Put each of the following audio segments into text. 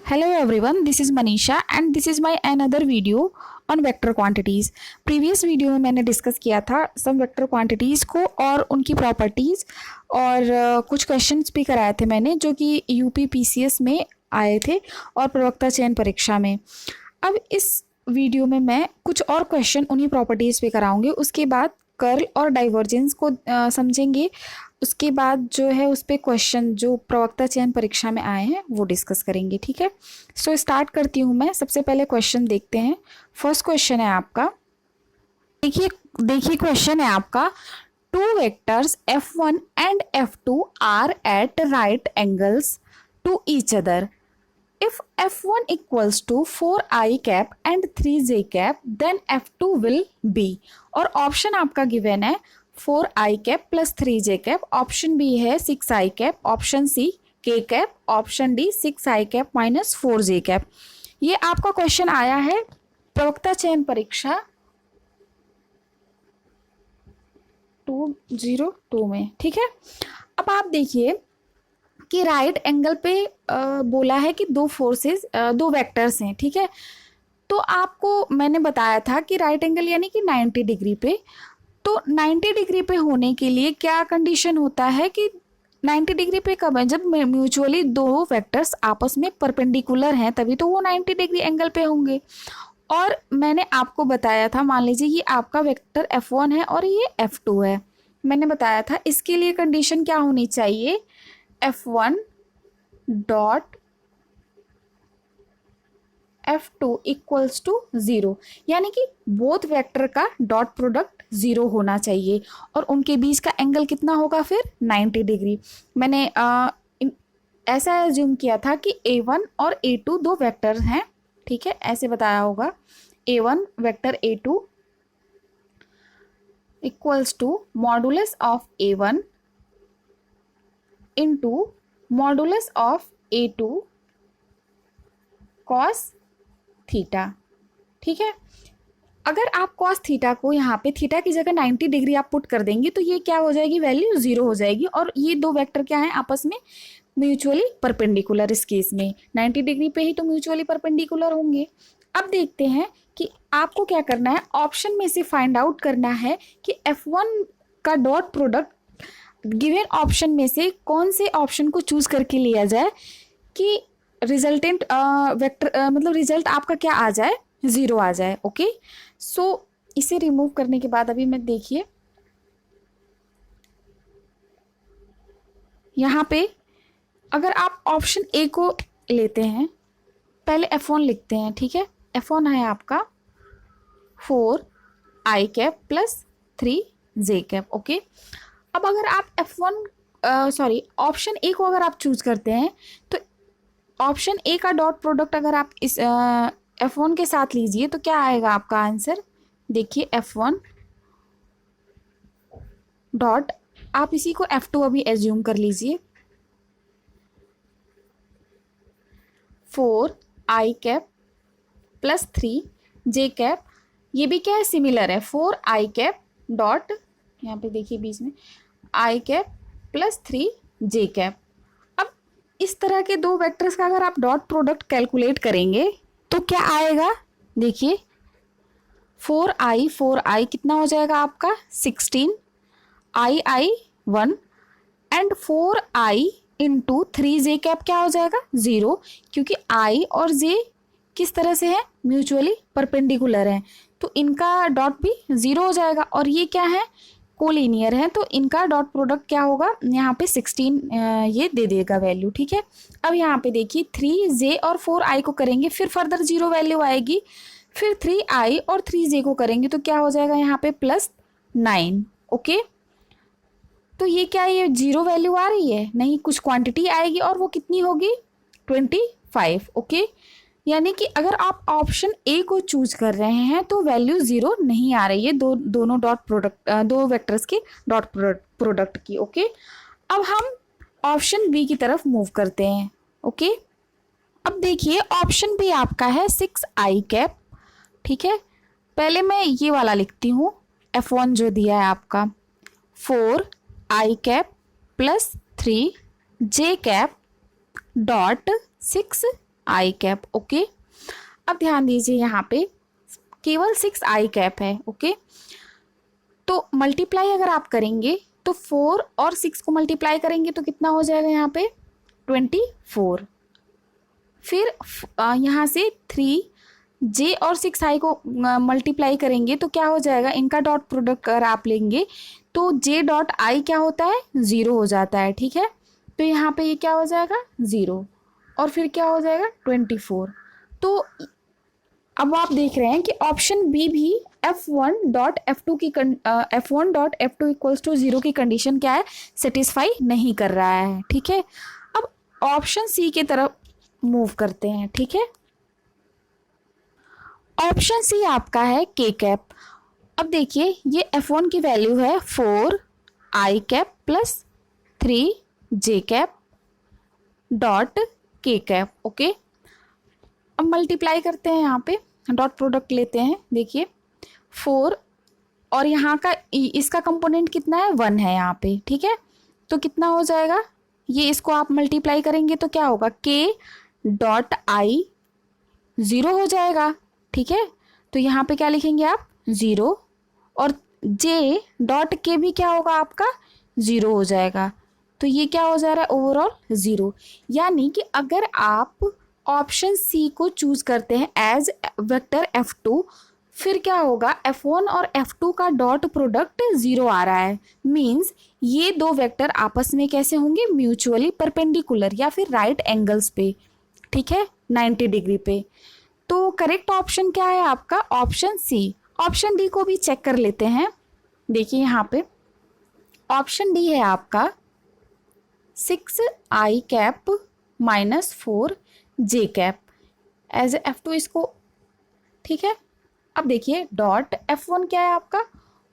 Hello everyone, this is Manisha and this is my another video on vector quantities. Previous video में मैंने discuss किया था सम vector quantities को और उनकी प्रॉपर्टीज़ और कुछ क्वेश्चंस भी कराए थे मैंने जो कि यूपी पीसीएस में आए थे और प्रवक्ता चयन परीक्षा में। अब इस वीडियो में मैं कुछ और क्वेश्चन उन्हीं प्रॉपर्टीज़ पे कराऊंगी। उसके बाद कर्ल और डाइवर्जेंस को समझेंगे। उसके बाद जो है उस पर क्वेश्चन जो प्रवक्ता चयन परीक्षा में आए हैं वो डिस्कस करेंगे। ठीक है, सो स्टार्ट करती हूँ मैं। सबसे पहले क्वेश्चन देखते हैं। फर्स्ट क्वेश्चन है आपका, देखिए क्वेश्चन है आपका, two vectors f1 and f2 are at right angles to each other. If f1 equals to 4i cap and 3j cap, then f2 will be। और ऑप्शन आपका गिवन है 4i cap plus 3j cap, option B है 6i cap, option C k cap, option D 6i cap minus 4j cap। ये आपका question आया है प्रवक्ता चयन परीक्षा 2002 में। ठीक है, अब आप देखिए कि राइट एंगल पे बोला है कि दो फोर्सेस दो वेक्टर्स हैं। ठीक है, तो आपको मैंने बताया था कि राइट एंगल यानी कि 90 डिग्री पे, तो 90 डिग्री पे होने के लिए क्या कंडीशन होता है कि 90 डिग्री पे कब है, जब म्यूचुअली दो वेक्टर्स आपस में परपेंडिकुलर हैं तभी तो वो 90 डिग्री एंगल पे होंगे। और मैंने आपको बताया था, मान लीजिए ये आपका वेक्टर f1 है और ये f2 है। मैंने बताया था इसके लिए कंडीशन क्या होनी चाहिए, f1 dot f2 equals to 0, यानी कि बोथ वेक्टर का डॉट प्रोडक्ट 0 होना चाहिए और उनके बीच का एंगल कितना होगा फिर 90 डिग्री। मैंने ऐसा एज्यूम किया था कि a1 और a2 दो वेक्टर हैं। ठीक है, ऐसे बताया होगा a1 vector a2 equals to modulus of a1 into modulus of a2 cos theta. ठीक है, अगर आप कॉस थीटा को यहाँ पे थीटा की जगह 90 डिग्री आप पुट कर देंगे तो ये क्या हो जाएगी, वैल्यू 0 हो जाएगी और ये दो वेक्टर क्या हैं आपस में म्यूचुअली परपेंडिकुलर। इस केस में 90 डिग्री पे ही तो म्यूचुअली परपेंडिकुलर होंगे। अब देखते हैं कि आपको क्या करना है, ऑप्शन में से फाइंड आउट करना है कि f1 का डॉट प्रोडक्ट गिवन ऑप्शन में से कौन से ऑप्शन को चूज करके लिया जाए कि रिजल्टेंट वेक्टर मतलब रिजल्ट आपका क्या आ जाए, 0 आ जाए। ओके, सो इसे रिमूव करने के बाद अभी मैं देखिए यहाँ पे अगर आप ऑप्शन ए को लेते हैं, पहले f1 लिखते हैं। ठीक है, f1 है आपका 4i cap plus 3j cap. Okay, अब अगर आप f1 ऑप्शन ए को अगर आप चूज करते हैं तो ऑप्शन ए का डॉट प्रोडक्ट अगर आप इस f1 के साथ लीजिए तो क्या आएगा आपका आंसर, देखिए f1 डॉट, आप इसी को f2 अभी एज्यूम कर लीजिए 4i cap plus 3j cap, ये भी क्या है सिमिलर है 4i कैप डॉट, यहाँ पे देखिए बीच में i cap plus 3j cap. अब इस तरह के दो वेक्टर्स का अगर आप डॉट प्रोडक्ट कैलकुलेट करेंगे तो क्या आएगा, देखिए 4i कितना हो जाएगा आपका 16, i 1 and 4i into 3j cap क्या हो जाएगा 0, क्योंकि i और j किस तरह से है, म्यूचुअली परपेंडिकुलर है तो इनका डॉट भी 0 हो जाएगा और ये क्या है, कोलिनियर है तो इनका डॉट प्रोडक्ट क्या होगा, यहाँ पे 16 ये दे देगा वैल्यू। ठीक है, अब यहाँ पे देखिए 3j और 4i को करेंगे फिर फर्दर 0 वैल्यू आएगी, फिर 3i और 3j को करेंगे तो क्या हो जाएगा यहाँ पे प्लस 9। ओके, तो ये क्या, ये 0 वैल्यू आ रही है, नहीं कुछ क्वांटिटी आएगी और वो कितनी होगी 25। ओके, यानी कि अगर आप ऑप्शन ए को चूज कर रहे हैं तो वैल्यू 0 नहीं आ रही है दोनों डॉट प्रोडक्ट दो वेक्टर्स के डॉट प्रोडक्ट की। ओके, अब हम ऑप्शन बी की तरफ मूव करते हैं। ओके, अब देखिए ऑप्शन बी आपका है 6i कैप। ठीक है, पहले मैं ये वाला लिखती हूँ, f1 जो दिया है आपका 4i cap plus 3j cap dot 6 आई कैप। ओके, अब ध्यान दीजिए यहाँ पे केवल 6 आई कैप है। ओके, तो मल्टीप्लाई अगर आप करेंगे तो 4 और 6 को मल्टीप्लाई करेंगे तो कितना हो जाएगा यहाँ पे 24। फिर यहाँ से 3 जे और 6 आई को मल्टीप्लाई करेंगे तो क्या हो जाएगा, इनका डॉट प्रोडक्ट अगर आप लेंगे तो जे डॉट आई क्या होता है 0 हो जाता है। ठीक है, तो यहाँ पे ये क्या हो जाएगा 0 और फिर क्या हो जाएगा 24। तो अब आप देख रहे हैं कि ऑप्शन बी भी F1.F2 की F1.F2 इक्वल्स टू 0 की कंडीशन क्या है, सेटिस्फाई नहीं कर रहा है। ठीक है, अब ऑप्शन सी की तरफ मूव करते हैं। ठीक है, ऑप्शन सी आपका है के कैप। अब देखिए ये F1 की वैल्यू है 4 आई cap plus 3 J cap dot के कैप। ओके, अब मल्टीप्लाई करते हैं, यहाँ पे डॉट प्रोडक्ट लेते हैं। देखिए 4 और यहाँ का इसका कंपोनेंट कितना है 1 है यहाँ पे। ठीक है, तो कितना हो जाएगा, ये इसको आप मल्टीप्लाई करेंगे तो क्या होगा के डॉट आई 0 हो जाएगा। ठीक है, तो यहाँ पे क्या लिखेंगे आप 0 और जे डॉट के भी क्या होगा आपका 0 हो जाएगा। तो ये क्या हो जा रहा है ओवरऑल 0। यानी कि अगर आप ऑप्शन सी को चूज करते हैं एज वेक्टर F2, फिर क्या होगा F1 और F2 का डॉट प्रोडक्ट 0 आ रहा है। मींस ये दो वेक्टर आपस में कैसे होंगे, म्यूचुअली परपेंडिकुलर या फिर राइट एंगल्स पे। ठीक है, 90 डिग्री पे। तो करेक्ट ऑप्शन क्या है आपका ऑप्शन सी। ऑप्शन डी को भी चेक कर लेते हैं। देखिए यहाँ पे ऑप्शन डी है आपका 6 आई कैप माइनस 4 जे कैप एज F2 इसको। ठीक है, अब देखिए डॉट F1 क्या है आपका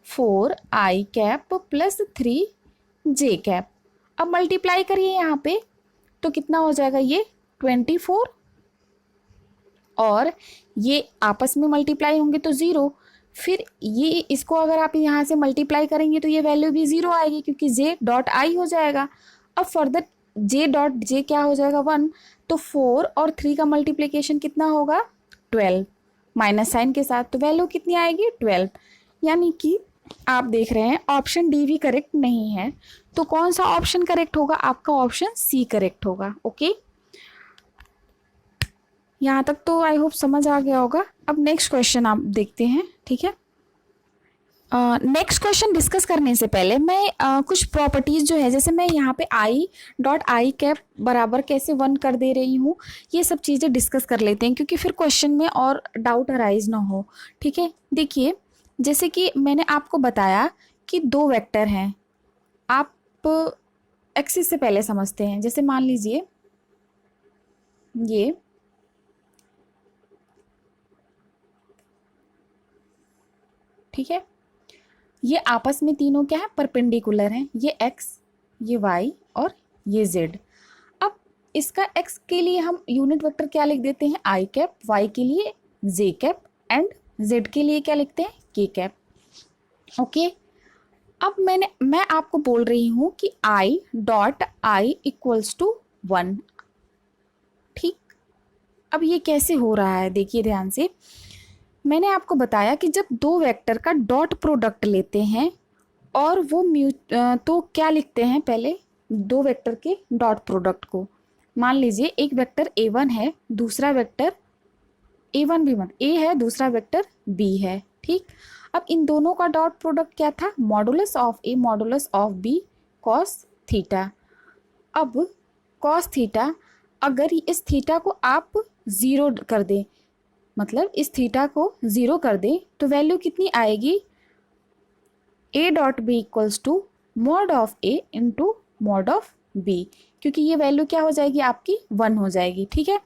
4 आई कैप प्लस 3 जे कैप। अब मल्टीप्लाई करिए यहाँ पे तो कितना हो जाएगा ये 24 और ये आपस में मल्टीप्लाई होंगे तो 0। फिर ये इसको अगर आप यहाँ से मल्टीप्लाई करेंगे तो ये वैल्यू भी 0 आएगी क्योंकि जे डॉट आई हो जाएगा। अब फर्दर जे डॉट जे क्या हो जाएगा 1, तो 4 और 3 का मल्टीप्लिकेशन कितना होगा 12 माइनस साइन के साथ, तो वैल्यू कितनी आएगी 12। यानी कि आप देख रहे हैं ऑप्शन डी भी करेक्ट नहीं है। तो कौन सा ऑप्शन करेक्ट होगा, आपका ऑप्शन सी करेक्ट होगा। ओके, यहाँ तक तो आई होप समझ आ गया होगा। अब नेक्स्ट क्वेश्चन आप देखते हैं। ठीक है, नेक्स्ट क्वेश्चन डिस्कस करने से पहले मैं कुछ प्रॉपर्टीज़ जो है, जैसे मैं यहाँ पे आई डॉट आई कैप बराबर कैसे 1 कर दे रही हूँ, ये सब चीज़ें डिस्कस कर लेते हैं क्योंकि फिर क्वेश्चन में और डाउट अराइज ना हो। ठीक है, देखिए जैसे कि मैंने आपको बताया कि दो वेक्टर हैं। आप एक्सिस से पहले समझते हैं। जैसे मान लीजिए ये ठीक है, ये आपस में तीनों क्या है परपेंडिकुलर हैं। ये x, ये y और ये z। अब इसका x के लिए हम यूनिट वेक्टर क्या लिख देते हैं i कैप, y के लिए j कैप एंड z के लिए क्या लिखते हैं k कैप। ओके, अब मैं आपको बोल रही हूँ कि i dot I equals to 1। ठीक, अब ये कैसे हो रहा है देखिए ध्यान से। मैंने आपको बताया कि जब दो वेक्टर का डॉट प्रोडक्ट लेते हैं और वो तो क्या लिखते हैं, पहले दो वेक्टर के डॉट प्रोडक्ट को। मान लीजिए एक वेक्टर a1 है, दूसरा वेक्टर a1 भी ए है, दूसरा वेक्टर b है। ठीक, अब इन दोनों का डॉट प्रोडक्ट क्या था, modulus of a modulus of b cos थीटा। अब कॉस थीटा, अगर इस थीटा को आप 0 कर दें, मतलब इस थीटा को 0 कर दें, तो वैल्यू कितनी आएगी a dot B equals to mod of a into mod of b, क्योंकि ये वैल्यू क्या हो जाएगी आपकी 1 हो जाएगी। ठीक है,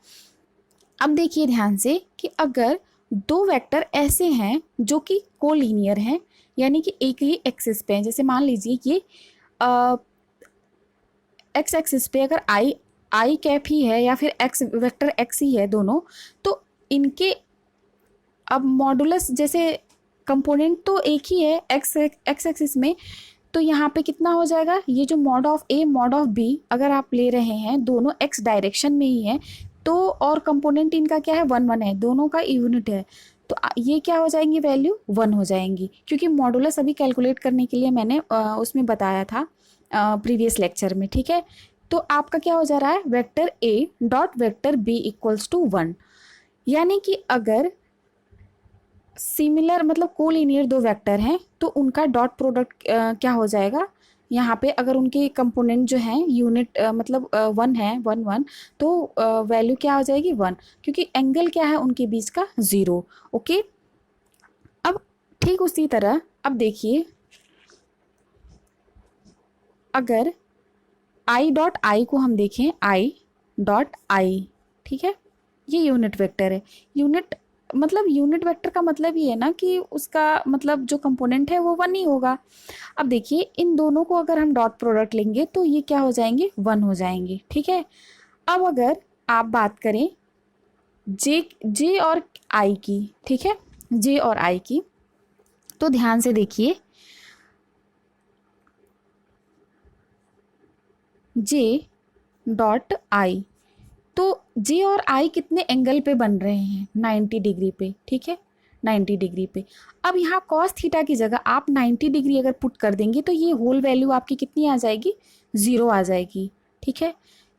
अब देखिए ध्यान से कि अगर दो वेक्टर ऐसे हैं जो कि कोलिनियर हैं, यानी कि एक ही एक्सिस पे हैं। जैसे मान लीजिए ये एक्स एक्सिस पे अगर आई कैप ही है या फिर एक्स वेक्टर एक्स ही है दोनों, तो इनके अब मॉडुलस जैसे कंपोनेंट तो एक ही है एक्स एक्सिस में, तो यहाँ पे कितना हो जाएगा, ये जो mod of A mod of B अगर आप ले रहे हैं दोनों एक्स डायरेक्शन में ही है, तो और कंपोनेंट इनका क्या है 1 1 है, दोनों का यूनिट है, तो ये क्या हो जाएंगी वैल्यू 1 हो जाएंगी, क्योंकि मॉडुलस अभी कैलकुलेट करने के लिए मैंने उसमें बताया था प्रीवियस लेक्चर में, ठीक है। तो आपका क्या हो जा रहा है vector A dot vector B equals to 1, यानी कि अगर सिमिलर मतलब कोलिनियर दो वेक्टर हैं तो उनका डॉट प्रोडक्ट क्या हो जाएगा, यहाँ पे अगर उनके कंपोनेंट जो हैं यूनिट मतलब 1 है 1 1, तो वैल्यू क्या हो जाएगी 1, क्योंकि एंगल क्या है उनके बीच का 0। ओके, अब ठीक उसी तरह अब देखिए, अगर आई डॉट आई को हम देखें, आई डॉट आई, ठीक है, ये यूनिट वेक्टर है। यूनिट मतलब यूनिट वेक्टर का मतलब ये है ना कि उसका मतलब जो कंपोनेंट है वो 1 ही होगा। अब देखिए इन दोनों को अगर हम डॉट प्रोडक्ट लेंगे तो ये क्या हो जाएंगे 1 हो जाएंगे, ठीक है। अब अगर आप बात करें जे और आई की, ठीक है, जे और आई की, तो ध्यान से देखिए जे डॉट आई, तो जे और आई कितने एंगल पे बन रहे हैं 90 डिग्री पे, ठीक है, 90 डिग्री पे। अब यहाँ कॉस थीटा की जगह आप 90 डिग्री अगर पुट कर देंगे तो ये होल वैल्यू आपकी कितनी आ जाएगी 0 आ जाएगी, ठीक है।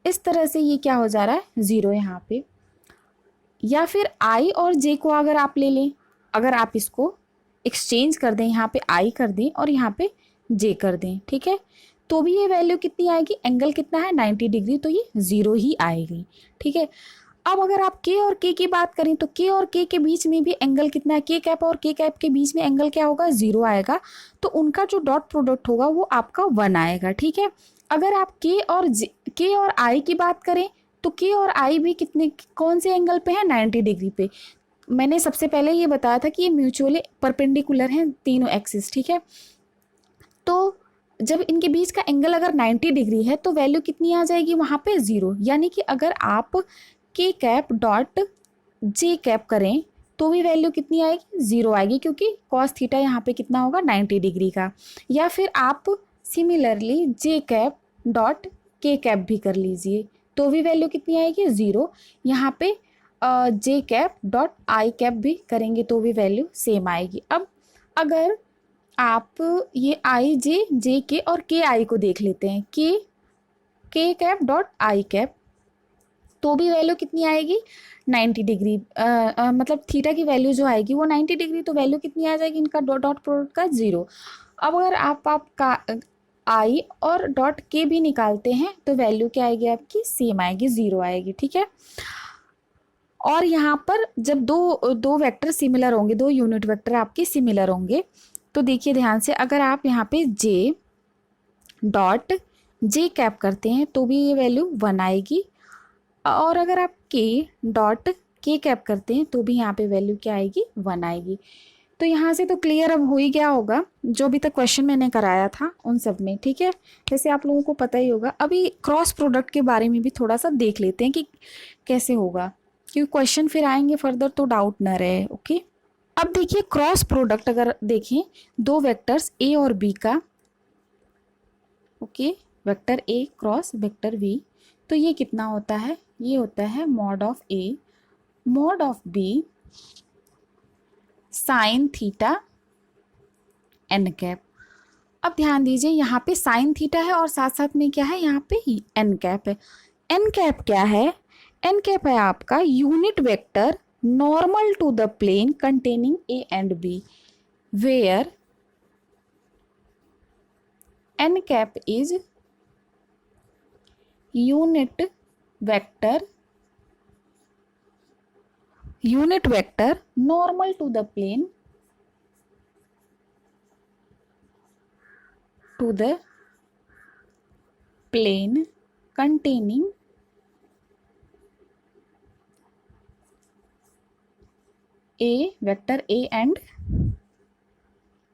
इस तरह से ये क्या हो जा रहा है 0 यहाँ पे। या फिर आई और जे को अगर आप ले लें, अगर आप इसको एक्सचेंज कर दें, यहाँ पे आई कर दें और यहाँ पे जे कर दें, ठीक है, तो भी ये वैल्यू कितनी आएगी, एंगल कितना है 90 डिग्री, तो ये 0 ही आएगी, ठीक है। अब अगर आप के और के की बात करें तो के और के बीच में भी एंगल कितना है, के कैप और के कैप के बीच में एंगल क्या होगा 0 आएगा, तो उनका जो डॉट प्रोडक्ट होगा वो आपका 1 आएगा, ठीक है। अगर आप के और आई की बात करें तो के और आई भी कितने कौन से एंगल पे है 90 डिग्री पे। मैंने सबसे पहले ये बताया था कि ये म्यूचुअली परपेंडिकुलर हैं तीनों एक्सिस, ठीक है। तो जब इनके बीच का एंगल अगर 90 डिग्री है तो वैल्यू कितनी आ जाएगी वहाँ पे 0, यानी कि अगर आप के कैप डॉट जे कैप करें तो भी वैल्यू कितनी आएगी 0 आएगी, क्योंकि कॉस थीटा यहाँ पे कितना होगा 90 डिग्री का। या फिर आप सिमिलरली जे कैप डॉट के कैप भी कर लीजिए तो भी वैल्यू कितनी आएगी 0। यहाँ पे जे कैप डॉट आई कैप भी करेंगे तो भी वैल्यू सेम आएगी। अब अगर आप ये आई जे के और के आई को देख लेते हैं, के कैप डॉट आई कैप, तो भी वैल्यू कितनी आएगी 90 डिग्री, मतलब थीटा की वैल्यू जो आएगी वो 90 डिग्री, तो वैल्यू कितनी आ जाएगी इनका डॉट प्रोडक्ट का 0। अब अगर आपका आई और डॉट के भी निकालते हैं तो वैल्यू क्या आएगी आपकी सेम आएगी 0 आएगी, ठीक है। और यहाँ पर जब दो वेक्टर सिमिलर होंगे, दो यूनिट वेक्टर आपके सिमिलर होंगे, तो देखिए ध्यान से, अगर आप यहाँ पे जे डॉट जे कैप करते हैं तो भी ये वैल्यू 1 आएगी, और अगर आप के डॉट के कैप करते हैं तो भी यहाँ पे वैल्यू क्या आएगी 1 आएगी। तो यहाँ से तो क्लियर अब हो ही गया होगा जो अभी तक क्वेश्चन मैंने कराया था उन सब में, ठीक है। जैसे आप लोगों को पता ही होगा, अभी क्रॉस प्रोडक्ट के बारे में भी थोड़ा सा देख लेते हैं कि कैसे होगा, क्योंकि क्वेश्चन फिर आएंगे फर्दर तो डाउट ना रहे। ओके, अब देखिए क्रॉस प्रोडक्ट अगर देखें दो वेक्टर्स ए और बी का, okay, vector A cross vector B, तो ये कितना होता है, ये होता है mod of A mod of B sine theta N cap. अब ध्यान दीजिए यहाँ पे साइन थीटा है और साथ साथ में क्या है यहाँ पे एन कैप है। एन कैप क्या है, एन कैप है आपका unit vector normal to the plane containing A and B, where N cap is unit vector normal to the plane containing a vector a and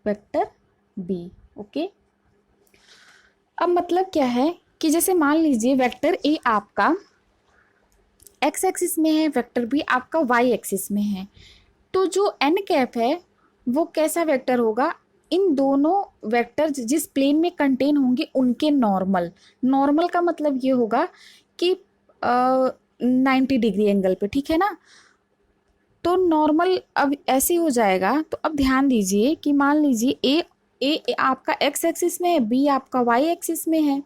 vector b। Okay, अब मतलब क्या है कि जैसे मान लीजिए वेक्टर ए आपका एक्स एक्सिस में है, वेक्टर बी आपका वाई एक्सिस में है, तो जो एन कैप है वो कैसा वेक्टर होगा, इन दोनों वेक्टर जिस प्लेन में कंटेन होंगे उनके नॉर्मल का मतलब ये होगा कि 90 डिग्री एंगल पे, ठीक है ना। तो नॉर्मल अब ऐसे हो जाएगा। तो अब ध्यान दीजिए कि मान लीजिए ए आपका एक्स एक्सिस में है, बी आपका वाई एक्सिस में है,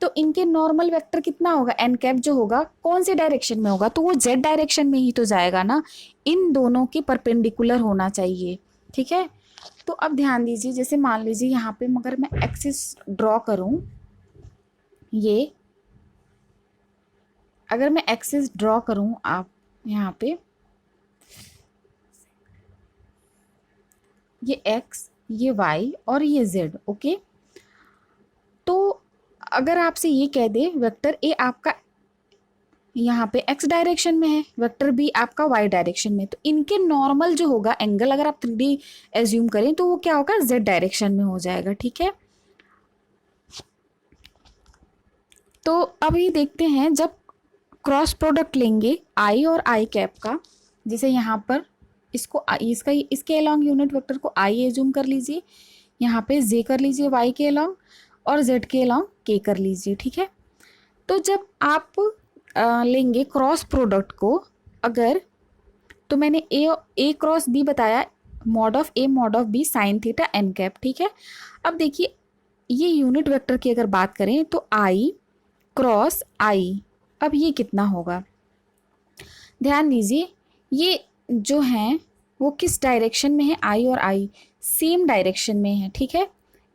तो इनके नॉर्मल वेक्टर कितना होगा, एन कैप जो होगा कौन से डायरेक्शन में होगा, तो वो जेड डायरेक्शन में ही तो जाएगा ना, इन दोनों के परपेंडिकुलर होना चाहिए, ठीक है। तो अब ध्यान दीजिए, जैसे मान लीजिए यहाँ पे मगर मैं एक्सिस ड्रॉ करूँ, ये अगर मैं एक्सिस ड्रॉ करूँ आप यहाँ पे, ये एक्स, ये वाई और ये जेड, ओके। तो अगर आपसे ये कह दे वेक्टर ए आपका यहाँ पे एक्स डायरेक्शन में है, वेक्टर बी आपका वाई डायरेक्शन में, तो इनके नॉर्मल जो होगा एंगल, अगर आप 3D एज्यूम करें तो वो क्या होगा, जेड डायरेक्शन में हो जाएगा, ठीक है। तो अभी देखते हैं, जब क्रॉस प्रोडक्ट लेंगे आई और आई कैप का, जैसे यहाँ पर इसको इसका इसके अलॉन्ग यूनिट वेक्टर को आई एज्यूम कर लीजिए, यहाँ पे जे कर लीजिए वाई के अलॉन्ग, और जेड के अलॉन्ग के कर लीजिए, ठीक है। तो जब आप लेंगे क्रॉस प्रोडक्ट को, अगर, तो मैंने ए क्रॉस बी बताया, mod of A mod of B sine theta N cap, ठीक है। अब देखिए ये यूनिट वेक्टर की अगर बात करें तो आई क्रॉस आई, अब ये कितना होगा, ध्यान दीजिए ये जो हैं वो किस डायरेक्शन में है, आई और आई सेम डायरेक्शन में है, ठीक है।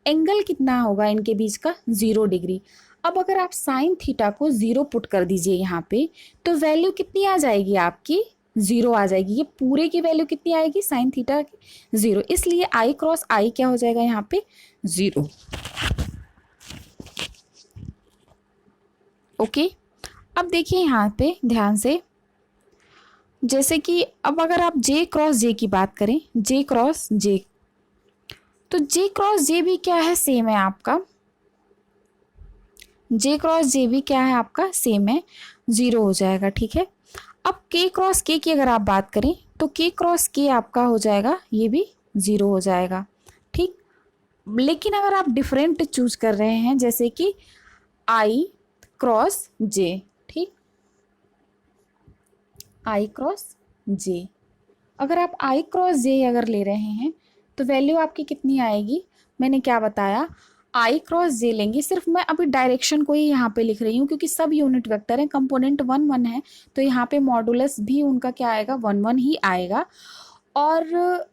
एंगल कितना होगा इनके बीच का, 0 डिग्री। अब अगर आप साइन थीटा को 0 पुट कर दीजिए यहाँ पे, तो वैल्यू कितनी आ जाएगी आपकी, 0 आ जाएगी। ये पूरे की वैल्यू कितनी आएगी साइन थीटा की, 0, इसलिए आई क्रॉस आई क्या हो जाएगा यहाँ पे, 0, ओके। अब देखिए यहाँ पे ध्यान से, जैसे कि अब अगर आप जे क्रॉस जे की बात करें, जे क्रॉस जे, तो जे क्रॉस जे भी क्या है, सेम है आपका, जे क्रॉस जे भी क्या है आपका, सेम है, 0 हो जाएगा, ठीक है। अब के क्रॉस के की अगर आप बात करें तो के क्रॉस के आपका हो जाएगा, ये भी 0 हो जाएगा, ठीक। लेकिन अगर आप डिफरेंट चूज कर रहे हैं, जैसे कि आई क्रॉस जे, ठीक, आई क्रॉस जे, अगर आप आई क्रॉस जे अगर ले रहे हैं तो वैल्यू आपकी कितनी आएगी, मैंने क्या बताया, आई क्रॉस जे लेंगे, सिर्फ मैं अभी डायरेक्शन को ही यहाँ पे लिख रही हूँ क्योंकि सब यूनिट वेक्टर है, कंपोनेंट 1 1 है, तो यहाँ पे मॉडुलस भी उनका क्या आएगा, 1 1 ही आएगा। और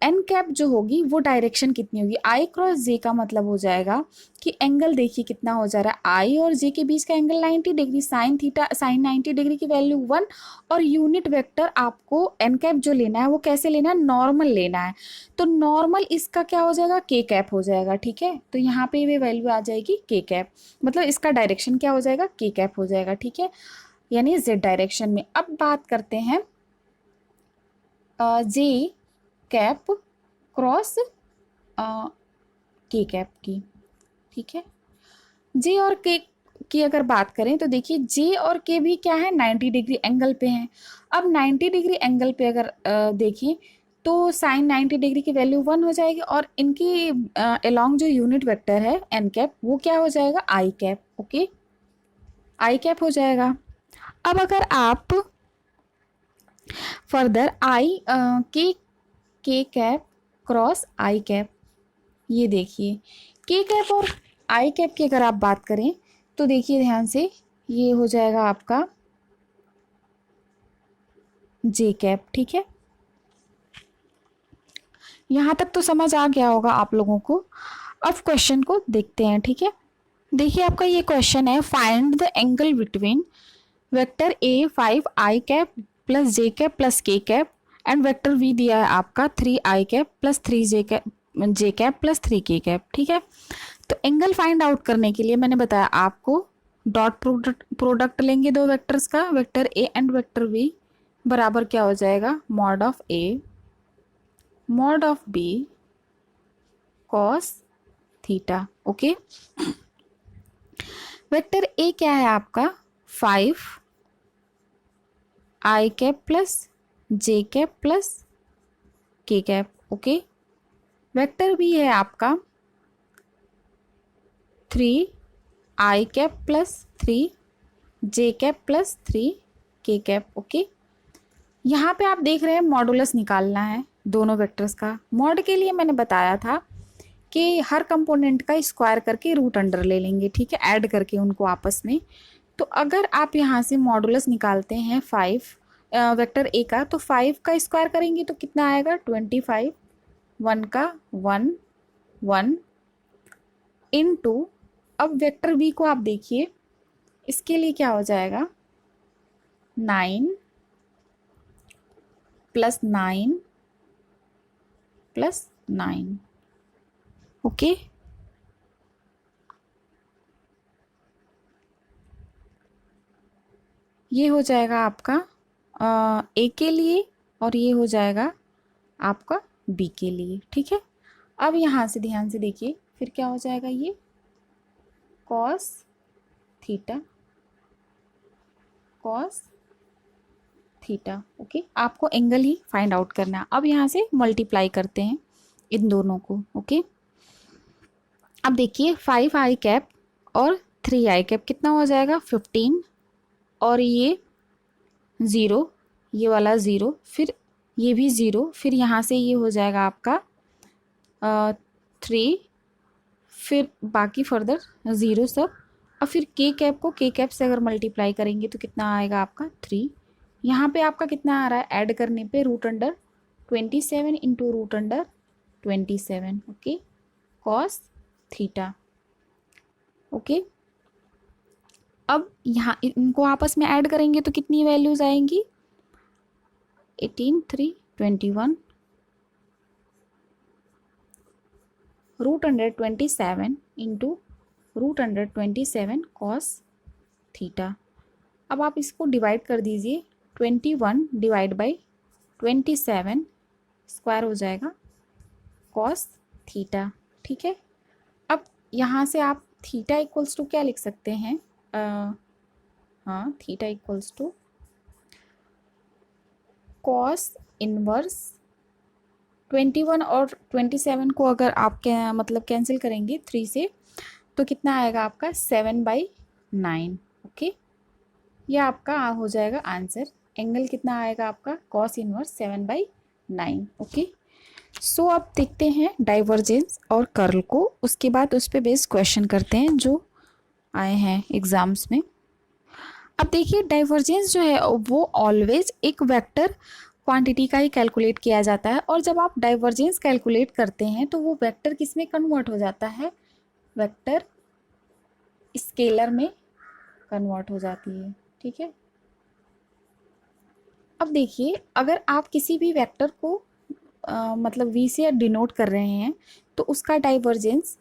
एन कैप जो होगी वो डायरेक्शन कितनी होगी, आई क्रॉस जे का मतलब हो जाएगा कि एंगल देखिए कितना हो जा रहा है, आई और जे के बीच का angle 90 degree, sine theta sine 90 degree की वैल्यू 1, और यूनिट वेक्टर आपको एन कैप जो लेना है वो कैसे लेना है, नॉर्मल लेना है, तो नॉर्मल इसका क्या हो जाएगा, के कैप हो जाएगा, ठीक है। तो यहाँ पे ये वैल्यू आ जाएगी के कैप, मतलब इसका डायरेक्शन क्या हो जाएगा, के कैप हो जाएगा, ठीक है, यानी जेड डायरेक्शन में। अब बात करते हैं जे कैप क्रॉस के कैप की, ठीक है। जे और के की अगर बात करें तो देखिए जे और के भी क्या है, 90 डिग्री एंगल पे हैं। अब 90 डिग्री एंगल पे अगर देखें तो साइन 90 डिग्री की वैल्यू 1 हो जाएगी, और इनकी अलोंग जो यूनिट वेक्टर है एन कैप वो क्या हो जाएगा, आई कैप, ओके, आई कैप हो जाएगा। अब अगर आप फर्दर आई के कैप क्रॉस आई कैप, ये देखिए के कैप और आई कैप की अगर आप बात करें तो देखिए ध्यान से, ये हो जाएगा आपका जे कैप, ठीक है। यहाँ तक तो समझ आ गया होगा आप लोगों को। अब क्वेश्चन को देखते हैं, ठीक है। देखिए आपका ये क्वेश्चन है, find the angle between vector A 5 I cap plus J cap plus K cap and vector we दिया है आपका 3 I cap plus 3 J cap plus 3 K cap, ठीक है। तो एंगल फाइंड आउट करने के लिए मैंने बताया आपको डॉट प्रोडक्ट लेंगे दो वेक्टर्स का, vector A and vector V बराबर क्या हो जाएगा, mod of A mod of B cos theta, okay. Vector A क्या है आपका 5 I cap plus J cap plus K cap, okay. Vector B है आपका 3 I cap plus 3 J cap plus 3 K cap. Okay, यहाँ पे आप देख रहे हैं मॉडुलस निकालना है दोनों वेक्टर्स का। मॉड के लिए मैंने बताया था कि हर कंपोनेंट का स्क्वायर करके रूट अंडर ले लेंगे, ठीक है, ऐड करके उनको आपस में। तो अगर आप यहाँ से मॉडुलस निकालते हैं 5 वेक्टर ए का, तो 5 का स्क्वायर करेंगे तो कितना आएगा 25, 1 का 1 1 इनटू, अब वेक्टर बी को आप देखिए, इसके लिए क्या हो जाएगा 9 प्लस 9 प्लस 9। ओके, ये हो जाएगा आपका ए के लिए और ये हो जाएगा आपका बी के लिए, ठीक है। अब यहाँ से ध्यान से देखिए फिर क्या हो जाएगा, ये cos theta cos theta. Okay, आपको एंगल ही फाइंड आउट करना है। अब यहाँ से मल्टीप्लाई करते हैं इन दोनों को। ओके, अब देखिए 5 आई कैप और 3 आई कैप कितना हो जाएगा 15, और ये 0, ये वाला 0, फिर ये भी 0, फिर यहाँ से ये हो जाएगा आपका 3, फिर बाकी फर्दर 0 सब। और फिर के कैप को के कैप से अगर मल्टीप्लाई करेंगे तो कितना आएगा आपका 3। यहाँ पे आपका कितना आ रहा है ऐड करने पे root under 27 into root under 27। Okay, cos theta. Okay, अब यहाँ इनको आपस में ऐड करेंगे तो कितनी वैल्यूज आएंगी 18, 3, 21 root under 27 into root under 27 कॉस थीटा। अब आप इसको डिवाइड कर दीजिए, 21 डिवाइड बाई 27 स्क्वायर हो जाएगा कॉस थीटा, ठीक है। अब यहाँ से आप थीटा इक्वल्स टू क्या लिख सकते हैं, हाँ, theta equals to cos inverse 21 और 27 को अगर आप मतलब कैंसिल करेंगे 3 से तो कितना आएगा आपका 7/9। ओके, ये आपका हो जाएगा आंसर। एंगल कितना आएगा आपका कॉस इनवर्स 7/9। ओके, सो अब देखते हैं डाइवर्जेंस और कर्ल को, उसके बाद उस पर बेस्ड क्वेश्चन करते हैं जो आए हैं एग्जाम्स में। अब देखिए डाइवर्जेंस जो है वो ऑलवेज एक वेक्टर क्वांटिटी का ही कैलकुलेट किया जाता है, और जब आप डाइवर्जेंस कैलकुलेट करते हैं तो वो वेक्टर किस में कन्वर्ट हो जाता है, वेक्टर स्केलर में कन्वर्ट हो जाती है, ठीक है। अब देखिए अगर आप किसी भी वेक्टर को मतलब v से डिनोट कर रहे हैं तो उसका डाइवर्जेंस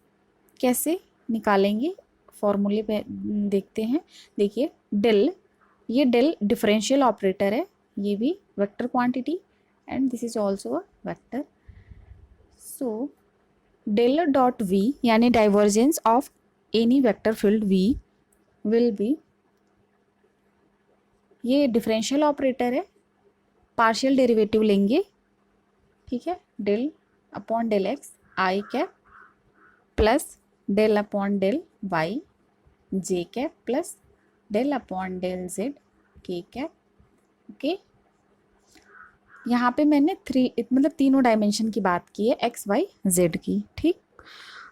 कैसे निकालेंगे, फॉर्मूले पे देखते हैं। देखिए डेल, ये डेल डिफरेंशियल ऑपरेटर है, ये भी vector quantity and this is also a vector. So del dot v यानी divergence of any vector field v will be, ये डिफरेंशियल ऑपरेटर है, पार्शियल डेरिवेटिव लेंगे, ठीक है, डेल अपॉन डेल एक्स आई cap plus del upon del y जे cap plus del upon del z के cap. Okay, यहाँ पे मैंने मतलब तीनों डायमेंशन की बात की है, एक्स वाई जेड की, ठीक।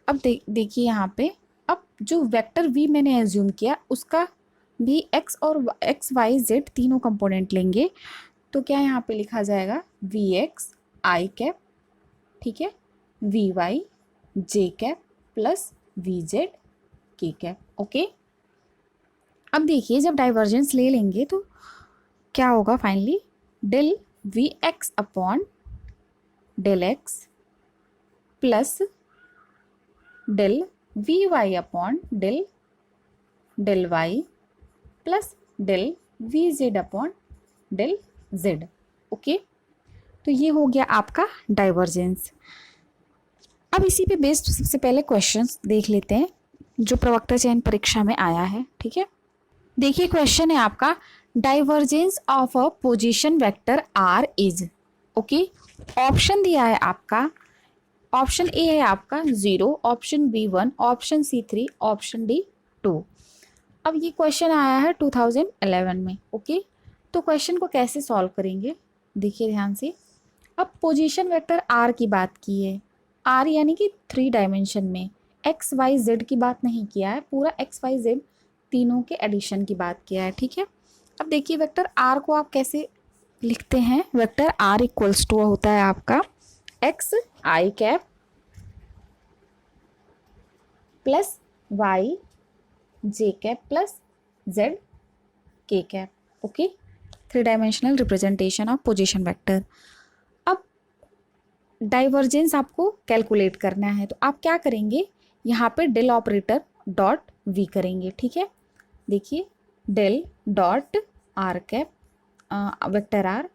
अब देखिए यहाँ पे, अब जो वेक्टर v मैंने एज्यूम किया उसका भी एक्स और एक्स वाई जेड तीनों कंपोनेंट लेंगे, तो क्या यहाँ पे लिखा जाएगा वी एक्स आई कैप, ठीक है, वी वाई जे कैप प्लस वी जेड के कैप। ओके, अब देखिए जब डाइवर्जेंस ले लेंगे तो क्या होगा finally, del V X upon del X plus del V Y upon del del Y plus del V Z upon del Z. Okay, तो ये हो गया आपका डाइवर्जेंस। अब इसी पे बेस्ड सबसे पहले क्वेश्चंस देख लेते हैं जो प्रवक्ता चयन परीक्षा में आया है, ठीक है। देखिए क्वेश्चन है आपका, divergence of a position vector R is. Okay, option दिया है आपका, ऑप्शन ए है आपका 0, option B 1, option C 3, option D 2। अब ये क्वेश्चन आया है 2011 में। ओके, तो क्वेश्चन को कैसे सॉल्व करेंगे देखिए ध्यान से। अब पोजीशन वेक्टर आर की बात की है, आर यानी कि 3 डायमेंशन में, एक्स वाई जेड की बात नहीं किया है, पूरा एक्स वाई जेड तीनों के एडिशन की बात किया है, ठीक है। अब देखिए वेक्टर आर को आप कैसे लिखते हैं, वेक्टर आर इक्वल्स टू होता है आपका एक्स आई कैप प्लस वाई जे कैप प्लस जेड के cap, okay. 3 dimensional representation of position vector. अब डाइवर्जेंस आपको कैलकुलेट करना है, तो आप क्या करेंगे, यहाँ पे डेल ऑपरेटर डॉट वी करेंगे, ठीक है। देखिए del dot R cap vector R,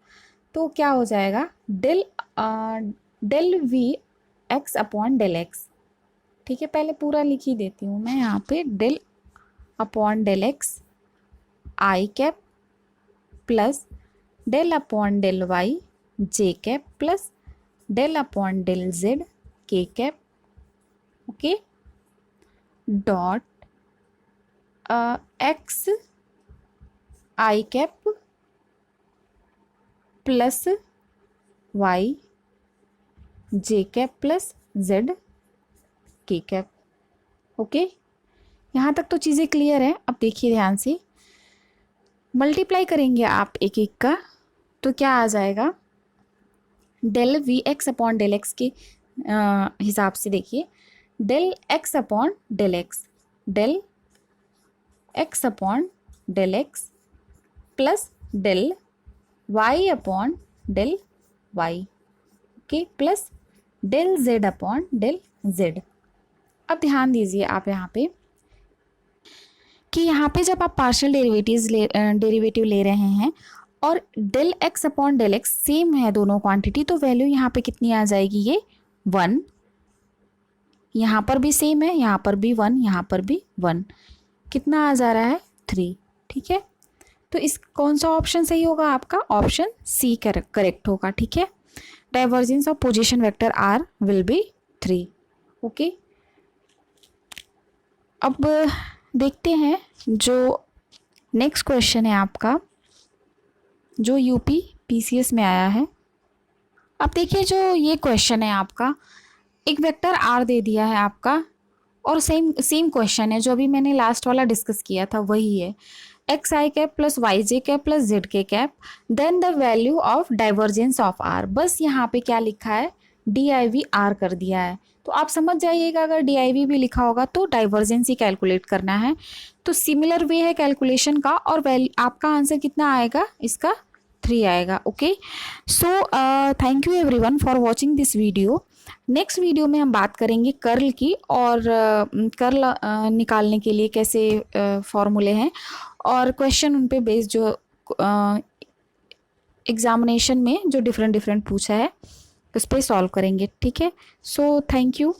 तो क्या हो जाएगा del V X upon del X, ठीक है। पहले पूरा लिख ही देती हूँ मैं यहाँ पे, डेल अपॉन डेल एक्स आई cap plus del upon del y जे cap plus del upon del z के कैप, ओके, डॉट एक्स आई कैप प्लस वाई जे कैप प्लस जेड के कैप, ओके। यहाँ तक तो चीज़ें क्लियर है। अब देखिए ध्यान से, मल्टीप्लाई करेंगे आप एक एक का, तो क्या आ जाएगा, del V X upon del X के हिसाब से देखिए, del X upon del X, del X upon del X plus del Y upon del Y, okay, plus del Z upon del Z. अब ध्यान दीजिए आप यहाँ पे कि यहाँ पे जब आप पार्शियल डेरिवेटिव ले रहे हैं और del X upon del X same है दोनों क्वांटिटी, तो वैल्यू यहाँ पे कितनी आ जाएगी, ये 1, यहाँ पर भी सेम है, यहाँ पर भी 1, यहाँ पर भी 1, कितना आ जा रहा है 3, ठीक है। तो इस कौन सा ऑप्शन सही होगा आपका, ऑप्शन सी करेक्ट होगा, ठीक है। Divergence of position vector R will be 3, okay. अब देखते हैं जो नेक्स्ट क्वेश्चन है आपका, जो यूपी पीसीएस में आया है। अब देखिए जो ये क्वेश्चन है आपका, एक वेक्टर आर दे दिया है आपका, और सेम क्वेश्चन है जो अभी मैंने लास्ट वाला डिस्कस किया था, वही है, एक्स आई कैप प्लस वाई जे कैप प्लस जेड के cap, then the value of divergence of R. बस यहाँ पे क्या लिखा है, डी आई वी आर कर दिया है, तो आप समझ जाइएगा अगर डी आई वी भी लिखा होगा तो डाइवर्जेंस ही कैलकुलेट करना है। तो सिमिलर वे है कैलकुलेशन का, और आपका आंसर कितना आएगा, इसका 3 आएगा, okay. So thank you everyone for watching this video. Next video में हम बात करेंगे कर्ल की, और कर्ल निकालने के लिए कैसे फॉर्मूले हैं, और क्वेश्चन उन पे बेस्ड जो एग्जामिनेशन में जो डिफरेंट पूछा है उस पर सॉल्व करेंगे, ठीक है। So thank you.